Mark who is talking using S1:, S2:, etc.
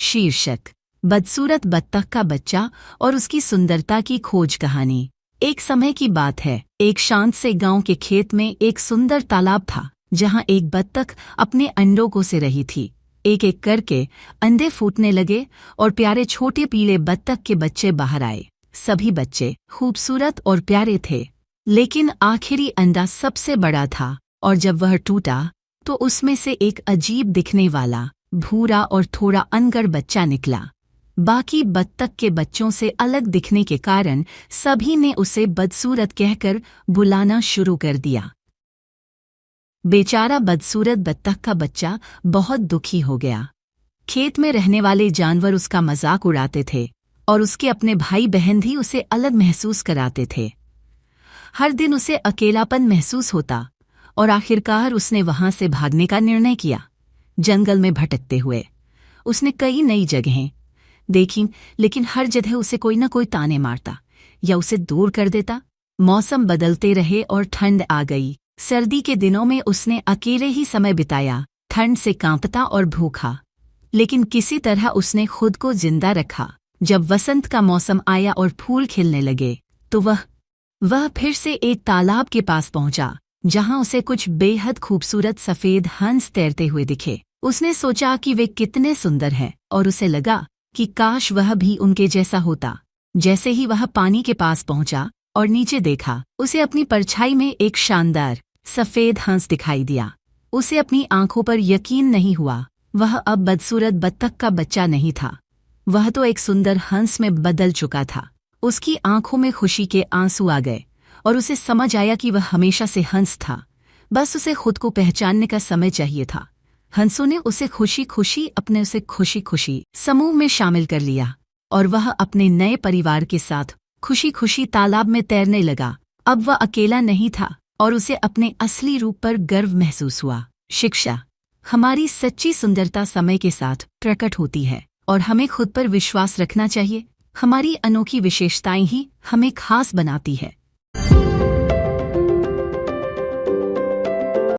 S1: शीर्षक: बदसूरत बत्तख का बच्चा और उसकी सुंदरता की खोज कहानी। एक समय की बात है, एक शांत से गांव के खेत में एक सुंदर तालाब था, जहां एक बत्तख अपने अंडों को से रही थी। एक एक करके अंडे फूटने लगे और प्यारे छोटे पीले बत्तख के बच्चे बाहर आए। सभी बच्चे खूबसूरत और प्यारे थे, लेकिन आखिरी अंडा सबसे बड़ा था, और जब वह टूटा तो उसमें से एक अजीब दिखने वाला भूरा और थोड़ा अनगढ़ बच्चा निकला। बाकी बत्तख के बच्चों से अलग दिखने के कारण सभी ने उसे बदसूरत कहकर बुलाना शुरू कर दिया। बेचारा बदसूरत बत्तख का बच्चा बहुत दुखी हो गया। खेत में रहने वाले जानवर उसका मजाक उड़ाते थे और उसके अपने भाई बहन भी उसे अलग महसूस कराते थे। हर दिन उसे अकेलापन महसूस होता और आखिरकार उसने वहां से भागने का निर्णय किया। जंगल में भटकते हुए उसने कई नई जगहें देखीं, लेकिन हर जगह उसे कोई न कोई ताने मारता या उसे दूर कर देता। मौसम बदलते रहे और ठंड आ गई। सर्दी के दिनों में उसने अकेले ही समय बिताया, ठंड से कांपता और भूखा, लेकिन किसी तरह उसने खुद को जिंदा रखा। जब वसंत का मौसम आया और फूल खिलने लगे तो वह फिर से एक तालाब के पास पहुंचा, जहां उसे कुछ बेहद खूबसूरत सफेद हंस तैरते हुए दिखे। उसने सोचा कि वे कितने सुंदर हैं और उसे लगा कि काश वह भी उनके जैसा होता। जैसे ही वह पानी के पास पहुंचा और नीचे देखा, उसे अपनी परछाई में एक शानदार सफेद हंस दिखाई दिया। उसे अपनी आंखों पर यकीन नहीं हुआ। वह अब बदसूरत बत्तख का बच्चा नहीं था, वह तो एक सुंदर हंस में बदल चुका था। उसकी आंखों में खुशी के आंसू आ गए और उसे समझ आया कि वह हमेशा से हंस था, बस उसे खुद को पहचानने का समय चाहिए था। हंसों ने उसे खुशी खुशी समूह में शामिल कर लिया और वह अपने नए परिवार के साथ खुशी खुशी तालाब में तैरने लगा। अब वह अकेला नहीं था और उसे अपने असली रूप पर गर्व महसूस हुआ। शिक्षा: हमारी सच्ची सुंदरता समय के साथ प्रकट होती है और हमें खुद पर विश्वास रखना चाहिए। हमारी अनोखी विशेषताएं ही हमें खास बनाती है।